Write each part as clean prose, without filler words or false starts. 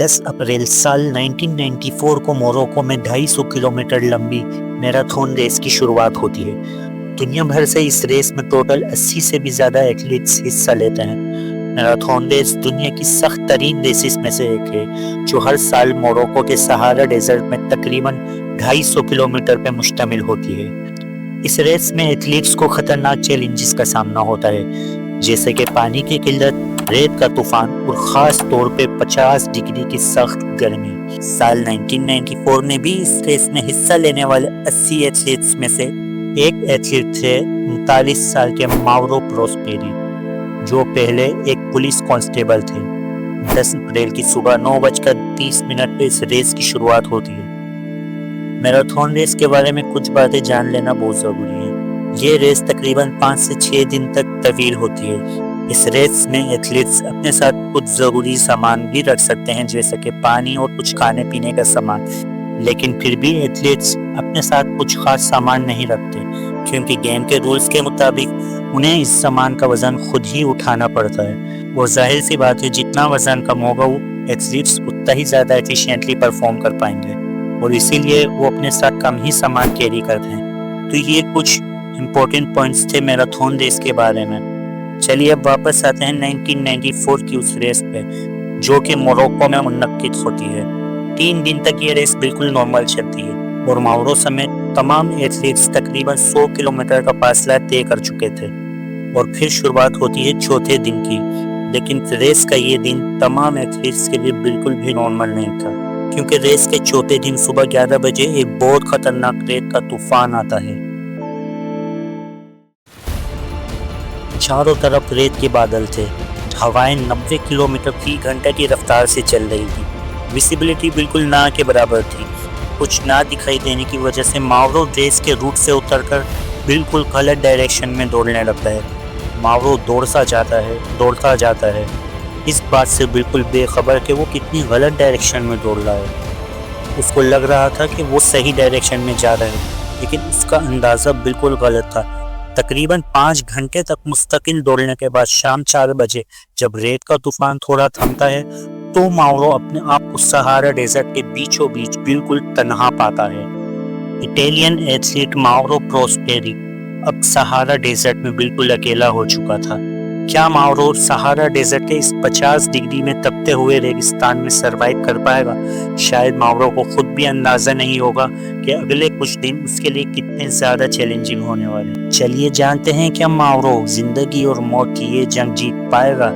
10 अप्रैल साल 1994 को मोरक्को में 250 किलोमीटर लंबी मैराथन रेस की शुरुआत होती है। दुनिया भर से इस रेस में टोटल 80 से भी ज़्यादा एथलीट्स हिस्सा लेते हैं। मैराथन रेस दुनिया की सख्त तरीन रेसेस में से एक है, जो हर साल मोरक्को के सहारा डेजर्ट में तकरीबन 250 किलोमीटर पर मुश्तमिल होती है। इस रेस में एथलीट्स को खतरनाक चैलेंजेस का सामना होता है, जैसे कि पानी की किल्लत, रेत का तूफान और ख़ास तौर पे 50 डिग्री की सख्त गर्मी। साल 1994 में भी इस रेस में हिस्सा लेने वाले 80 एथलीट्स में से एक एथलीट थे 39 साल के माउरो प्रोस्पेरी, जो पहले एक पुलिस कांस्टेबल थे। 10 अप्रैल की सुबह 9:30 पे इस रेस की शुरुआत होती है। मैराथन रेस के बारे में कुछ बातें जान लेना बहुत ज़रूरी है। ये रेस तकरीबन 5 से 6 दिन तक तवील होती है। इस रेस में एथलीट्स अपने साथ कुछ ज़रूरी सामान भी रख सकते हैं, जैसे कि पानी और कुछ खाने पीने का सामान, लेकिन फिर भी एथलीट्स अपने साथ कुछ खास सामान नहीं रखते, क्योंकि गेम के रूल्स के मुताबिक उन्हें इस सामान का वज़न खुद ही उठाना पड़ता है। और जाहिर सी बात है, जितना वज़न कम होगा वो एथलीट्स उतना ही ज़्यादा एफिशिएंटली परफॉर्म कर पाएंगे, और इसीलिए वो अपने साथ कम ही सामान कैरी करते हैं। तो ये कुछ इम्पोर्टेंट पॉइंट्स थे मैराथन रेस के बारे में। चलिए अब वापस आते हैं 1994 की उस रेस पे, जो कि मोरक्को में मुनक्किद होती है। 3 दिन तक ये रेस बिल्कुल नॉर्मल चलती है और माउरो समेत तमाम एथलीट्स तकरीबन 100 किलोमीटर का फासला तय कर चुके थे। और फिर शुरुआत होती है चौथे दिन की, लेकिन रेस का ये दिन तमाम एथलीट्स के लिए बिल्कुल भी नॉर्मल नहीं था, क्योंकि रेस के चौथे दिन सुबह 11 बजे एक बहुत खतरनाक रेत का तूफान आता है। चारों तरफ रेत के बादल थे, हवाएं 90 किलोमीटर फी घंटे की रफ्तार से चल रही थी, विजिबिलिटी बिल्कुल ना के बराबर थी। कुछ ना दिखाई देने की वजह से माउरो रेस के रूट से उतरकर बिल्कुल गलत डायरेक्शन में दौड़ने लगता है। माउरो दौड़ता जाता है, इस बात से बिल्कुल बेखबर कि वो कितनी गलत डायरेक्शन में दौड़ रहा है। उसको लग रहा था कि वो सही डायरेक्शन में जा रहा है, लेकिन उसका अंदाज़ा बिल्कुल गलत था। तकरीबन 5 घंटे तक मुस्तकिल दौड़ने के बाद शाम 4 बजे जब रेत का तूफान थोड़ा थमता है, तो माउरो अपने आप को सहारा डेजर्ट के बीचों बीच बिल्कुल तन्हा पाता है। इटालियन एथलीट माउरो प्रोस्पेरी अब सहारा डेजर्ट में बिल्कुल अकेला हो चुका था। क्या माउरो सहारा डेजर्ट के इस 50 डिग्री में तपते हुए रेगिस्तान में सरवाइव कर पाएगा? शायद माउरो को खुद भी अंदाजा नहीं होगा कि अगले कुछ दिन उसके लिए कितने ज़्यादा चैलेंजिंग होने वाले हैं। चलिए जानते हैं क्या माउरो जिंदगी और मौत की ये जंग जीत पाएगा।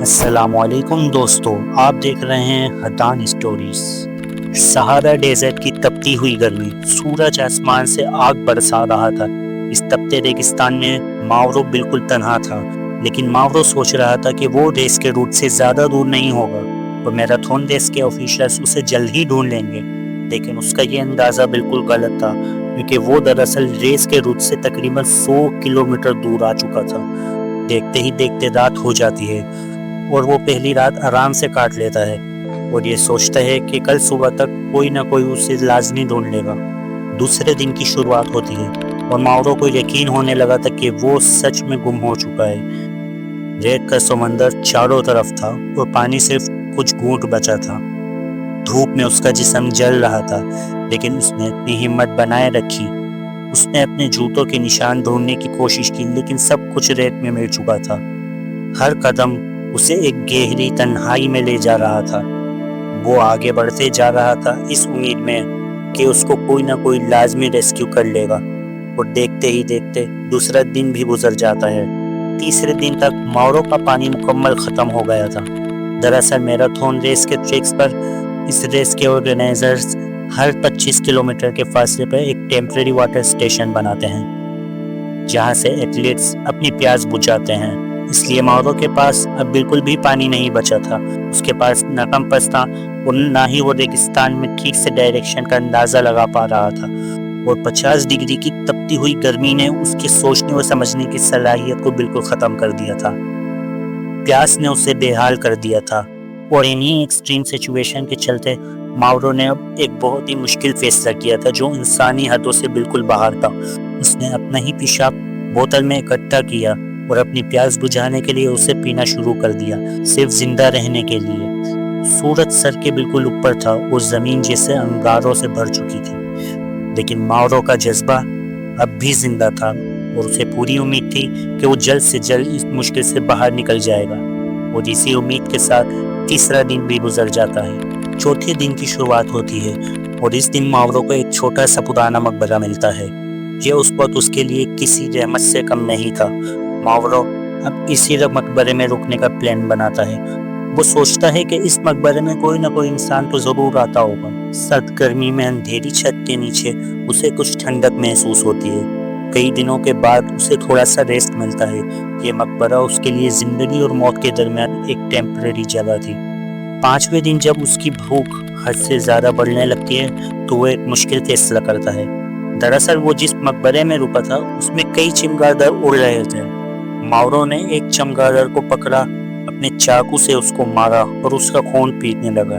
अस्सलामुअलैकुम दोस्तों, आप देख रहे हैं हदान स्टोरीज। सहारा डेजर्ट की तपती हुई गर्मी, सूरज आसमान से आग बरसा रहा था। इस तपते रेगिस्तान में माउरो बिल्कुल तन्हा था, लेकिन माउरो सोच रहा था कि वो रेस के रूट से ज़्यादा दूर नहीं होगा और मैराथन रेस के ऑफिशियल्स उसे जल्द ही ढूंढ लेंगे। लेकिन उसका ये अंदाज़ा बिल्कुल गलत था, क्योंकि वो दरअसल रेस के रूट से तकरीबन 100 किलोमीटर दूर आ चुका था। देखते ही देखते रात हो जाती है और वो पहली रात आराम से काट लेता है और ये सोचता है कि कल सुबह तक कोई ना कोई उसे लाजमी ढूंढ लेगा। दूसरे दिन की शुरुआत होती है और माउरो को यकीन होने लगा था कि वो सच में गुम हो चुका है। रेत का समंदर चारों तरफ था और पानी सिर्फ कुछ घूंट बचा था। धूप में उसका जिस्म जल रहा था, लेकिन उसने अपनी हिम्मत बनाए रखी। उसने अपने जूतों के निशान ढूंढने की कोशिश की, लेकिन सब कुछ रेत में मिल चुका था। हर कदम उसे एक गहरी तन्हाई में ले जा रहा था। वो आगे बढ़ते जा रहा था इस उम्मीद में कि उसको कोई ना कोई लाजमी रेस्क्यू कर लेगा। और देखते ही देखते दूसरा दिन भी गुजर जाता है। तीसरे दिन तक माउरो का पानी मुकम्मल ख़त्म हो गया था। दरअसल मैराथन रेस के ट्रैक्स पर इस रेस के ऑर्गेनाइजर्स हर 25 किलोमीटर के फासले पर एक टेम्परेरी वाटर स्टेशन बनाते हैं, जहां से एथलीट्स अपनी प्यास बुझाते हैं। इसलिए माउरो के पास अब बिल्कुल भी पानी नहीं बचा था। उसके पास न कंपास था और ना ही वो रेगिस्तान में ठीक से डायरेक्शन का अंदाज़ा लगा पा रहा था। और 50 डिग्री की तपती हुई गर्मी ने उसके सोचने और समझने की सलाहियत को बिल्कुल ख़त्म कर दिया था। प्यास ने उसे बेहाल कर दिया था और इन्हीं एक्सट्रीम सिचुएशन के चलते माउरो ने अब एक बहुत ही मुश्किल फैसला किया था, जो इंसानी हदों से बिल्कुल बाहर था। उसने अपना ही पेशाब बोतल में इकट्ठा किया और अपनी प्यास बुझाने के लिए उसे पीना शुरू कर दिया, सिर्फ जिंदा रहने के लिए। सूरज सर के बिल्कुल ऊपर था और जमीन जैसे अंगारों से भर चुकी थी, लेकिन माउरो का जज्बा अब भी जिंदा था और उसे पूरी उम्मीद थी कि वो जल्द से जल्द इस मुश्किल से बाहर निकल जाएगा। और इसी उम्मीद के साथ तीसरा दिन भी गुजर जाता है। चौथे दिन की शुरुआत होती है और इस दिन माउरो को एक छोटा सा पुराना मकबरा मिलता है। यह उस वक्त उसके लिए किसी रहमत से कम नहीं था। माउरो अब इसी मकबरे में रुकने का प्लान बनाता है। वो सोचता है कि इस मकबरे में कोई ना कोई इंसान तो जरूर आता होगा। सर्द गर्मी में अंधेरी छत के नीचे उसे कुछ ठंडक महसूस होती है। कई दिनों के बाद उसे थोड़ा सा रेस्ट मिलता है। ये मकबरा उसके लिए जिंदगी और मौत के दरमियान एक टेम्पररी जगह थी। पांचवें दिन जब उसकी भूख हद से ज्यादा बढ़ने लगती है तो वो एक मुश्किल फैसला करता है। दरअसल वो जिस मकबरे में रुका था उसमें कई चमगादड़ उड़ रहे थे। माउरो ने एक चमगादड़ को पकड़ा, अपने चाकू से उसको मारा और उसका खून पीने लगा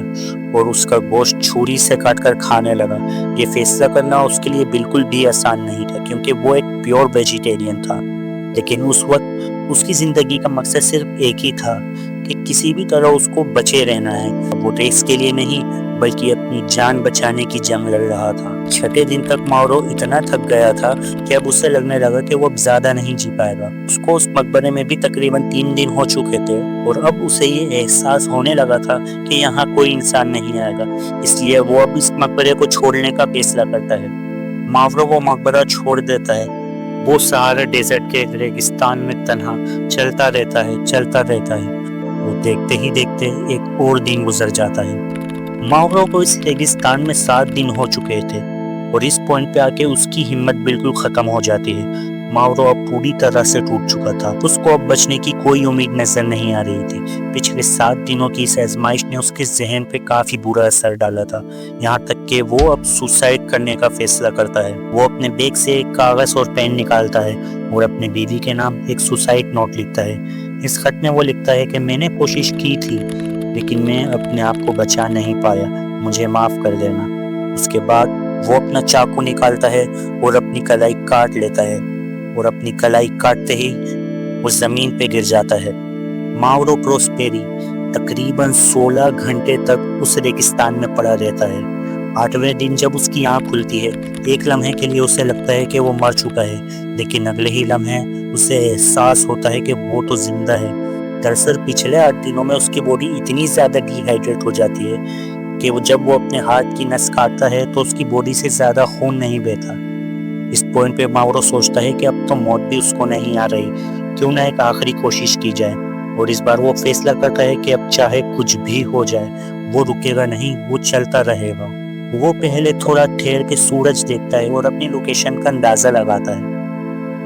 और उसका गोश्त छुरी से काटकर खाने लगा। ये फैसला करना उसके लिए बिल्कुल भी आसान नहीं था क्योंकि वो एक प्योर वेजिटेरियन था। लेकिन उस वक्त उसकी जिंदगी का मकसद सिर्फ एक ही था कि किसी भी तरह उसको बचे रहना है। वो रेस के लिए नहीं बल्कि अपनी जान बचाने की जंग लड़ रहा था। छठे दिन तक माउरो इतना थक गया था कि अब उसे लगने लगा कि वो अब ज्यादा नहीं जी पाएगा। उसको उस मकबरे में भी तकरीबन 3 दिन हो चुके थे और अब उसे ये एहसास होने लगा था कि यहाँ कोई इंसान नहीं आएगा, इसलिए वो अब इस मकबरे को छोड़ने का फैसला करता है। माउरो वो मकबरा छोड़ देता है। वो सहारा डेजर्ट के रेगिस्तान में तन्हा चलता रहता है। वो देखते ही देखते एक और दिन गुजर जाता है। माउरो को इस रेगिस्तान में 7 दिन हो चुके थे और इस पॉइंट पे आके उसकी हिम्मत बिल्कुल खत्म हो जाती है। माउरो अब पूरी तरह से टूट चुका था। उसको अब बचने की कोई उम्मीद नजर नहीं आ रही थी। पिछले 7 दिनों की इस आजमाइश ने उसके जहन पे काफी बुरा असर डाला था, यहाँ तक कि वो अब सुसाइड करने का फैसला करता है। वो अपने बैग से एक कागज और पेन निकालता है और अपने बीवी के नाम एक सुसाइड नोट लिखता है। इस खत में वो लिखता है कि मैंने कोशिश की थी लेकिन मैं अपने आप को बचा नहीं पाया, मुझे माफ कर देना। उसके बाद वो अपना चाकू निकालता है और अपनी कलाई काट लेता है और अपनी कलाई काटते ही वो जमीन पे गिर जाता है। माउरो प्रोस्पेरी तकरीबन 16 घंटे तक उस रेगिस्तान में पड़ा रहता है। 8वें दिन जब उसकी आंख खुलती है, एक लम्हे के लिए उसे लगता है कि वो मर चुका है, लेकिन अगले ही लम्हे उसे एहसास होता है कि वो तो जिंदा है। दरअसल पिछले 8 दिनों में उसकी बॉडी इतनी ज्यादा डिहाइड्रेट हो जाती है कि जब वो अपने हाथ की नस काटता है तो उसकी बॉडी से ज्यादा खून नहीं बहता। इस पॉइंट पे माउरो सोचता है कि अब तो मौत भी उसको नहीं आ रही, क्यों ना एक आखिरी कोशिश की जाए। और इस बार वो फैसला करता है कि अब चाहे कुछ भी हो जाए वो रुकेगा नहीं, वो चलता रहेगा। वो पहले थोड़ा ठहर के सूरज देखता है और अपनी लोकेशन का अंदाजा लगाता है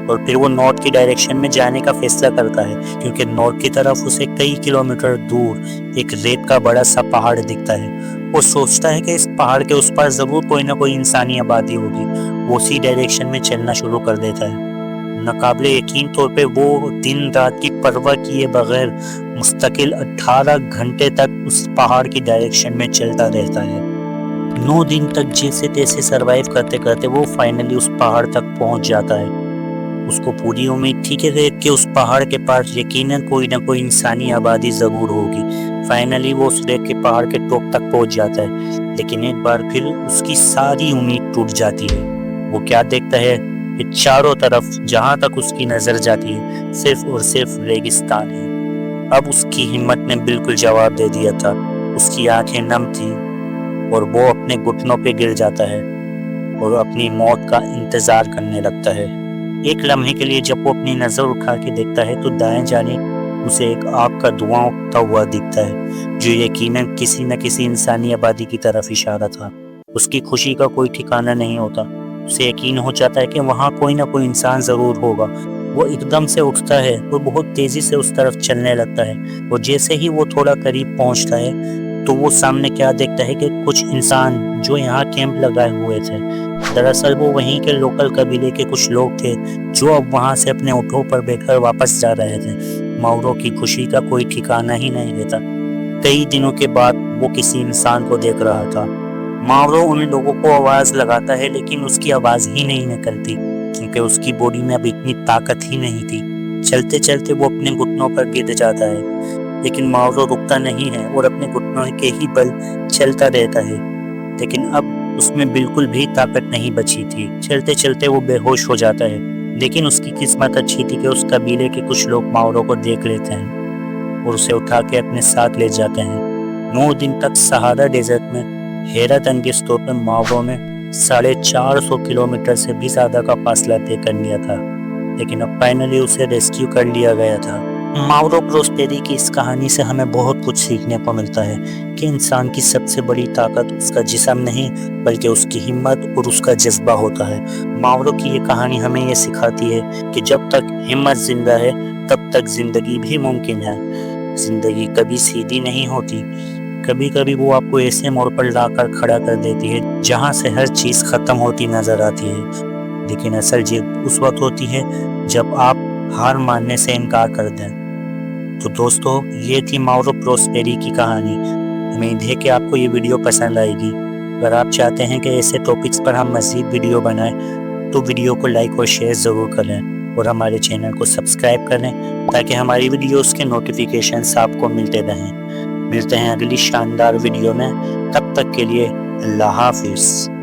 और फिर वो नॉर्थ की डायरेक्शन में जाने का फैसला करता है क्योंकि नॉर्थ की तरफ उसे कई किलोमीटर दूर एक रेत का बड़ा सा पहाड़ दिखता है। वो सोचता है कि इस पहाड़ के उस पार जरूर कोई ना कोई इंसानी आबादी होगी। वो उसी डायरेक्शन में चलना शुरू कर देता है। नाकाबिले यकीन तौर पे वो दिन रात की परवाह किए बगैर मुस्तकिल 18 घंटे तक उस पहाड़ की डायरेक्शन में चलता रहता है। 9 दिन तक जैसे तैसे सरवाइव करते करते वो फाइनली उस पहाड़ तक पहुंच जाता है। उसको पूरी उम्मीद थी कि उस पहाड़ के पास यकीनन कोई ना कोई इंसानी आबादी जरूर होगी। फाइनली वो उस रेत के पहाड़ के टॉप तक पहुंच जाता है, लेकिन एक बार फिर उसकी सारी उम्मीद टूट जाती है। वो क्या देखता है कि चारों तरफ जहां तक उसकी नजर जाती है सिर्फ और सिर्फ रेगिस्तान है। अब उसकी हिम्मत ने बिल्कुल जवाब दे दिया था। उसकी आंखें नम थी और वो अपने घुटनों पे गिर जाता है और अपनी मौत का इंतजार करने लगता है। एक लम्हे के लिए जब वो अपनी नजर उठा के देखता है तो दाएं जाने उसे एक आग का धुआं उठता हुआ दिखता है जो यकीनन किसी न किसी इंसानी आबादी की तरफ इशारा था। उसकी खुशी का कोई ठिकाना नहीं होता। उसे यकीन हो जाता है कि वहाँ कोई ना कोई इंसान जरूर होगा। वो एकदम से उठता है और बहुत तेजी से उस तरफ चलने लगता है और जैसे ही वो थोड़ा करीब पहुँचता है तो वो सामने क्या देखता है कि कुछ इंसान जो यहाँ कैंप लगाए हुए थे, दरअसल वो वहीं के लोकल कबीले के कुछ लोग थे जो अब वहाँ से अपने ऊँटों पर बैठकर वापस जा रहे थे। माउरो की खुशी का कोई ठिकाना ही नहीं रहता। कई दिनों के बाद वो किसी इंसान को देख रहा था। माउरो उन लोगों को आवाज लगाता है लेकिन उसकी आवाज ही नहीं निकलती क्योंकि उसकी बॉडी में अब इतनी ताकत ही नहीं थी। चलते चलते वो अपने घुटनों पर गिर जाता है। लेकिन मावरो रुकता नहीं है और अपने घुटनों के ही बल चलता रहता है। लेकिन अब उसमें बिल्कुल भी ताकत नहीं बची थी। चलते चलते वो बेहोश हो जाता है। लेकिन उसकी किस्मत अच्छी थी कि उस कबीले के कुछ लोग मावरो को देख लेते हैं और उसे उठा के अपने साथ ले जाते हैं। 9 दिन तक सहारा डेजर्ट में हैरत अंगेज तौर पर मावरो में 450 किलोमीटर से भी ज्यादा का फासला तय कर लिया था, लेकिन अब फाइनली उसे रेस्क्यू कर लिया गया था। मावरो प्रोस्पेरी की इस कहानी से हमें बहुत कुछ सीखने को मिलता है कि इंसान की सबसे बड़ी ताकत उसका जिस्म नहीं बल्कि उसकी हिम्मत और उसका जज्बा होता है। मावरो की ये कहानी हमें ये सिखाती है कि जब तक हिम्मत जिंदा है तब तक जिंदगी भी मुमकिन है। जिंदगी कभी सीधी नहीं होती, कभी कभी वो आपको ऐसे मोड़ पर लाकर खड़ा कर देती है जहाँ से हर चीज खत्म होती नजर आती है। लेकिन असल जीत उस वक्त होती है जब आप हार मानने से इनकार कर दें। तो दोस्तों, ये थी मावरो प्रोस्पेरी की कहानी। उम्मीद है कि आपको ये वीडियो पसंद आएगी। अगर आप चाहते हैं कि ऐसे टॉपिक्स पर हम मज़ीद वीडियो बनाएं तो वीडियो को लाइक और शेयर ज़रूर करें और हमारे चैनल को सब्सक्राइब करें ताकि हमारी वीडियोस के नोटिफिकेशंस आपको मिलते रहें। मिलते हैं अगली शानदार वीडियो में, तब तक के लिए अल्लाह हाफिज़।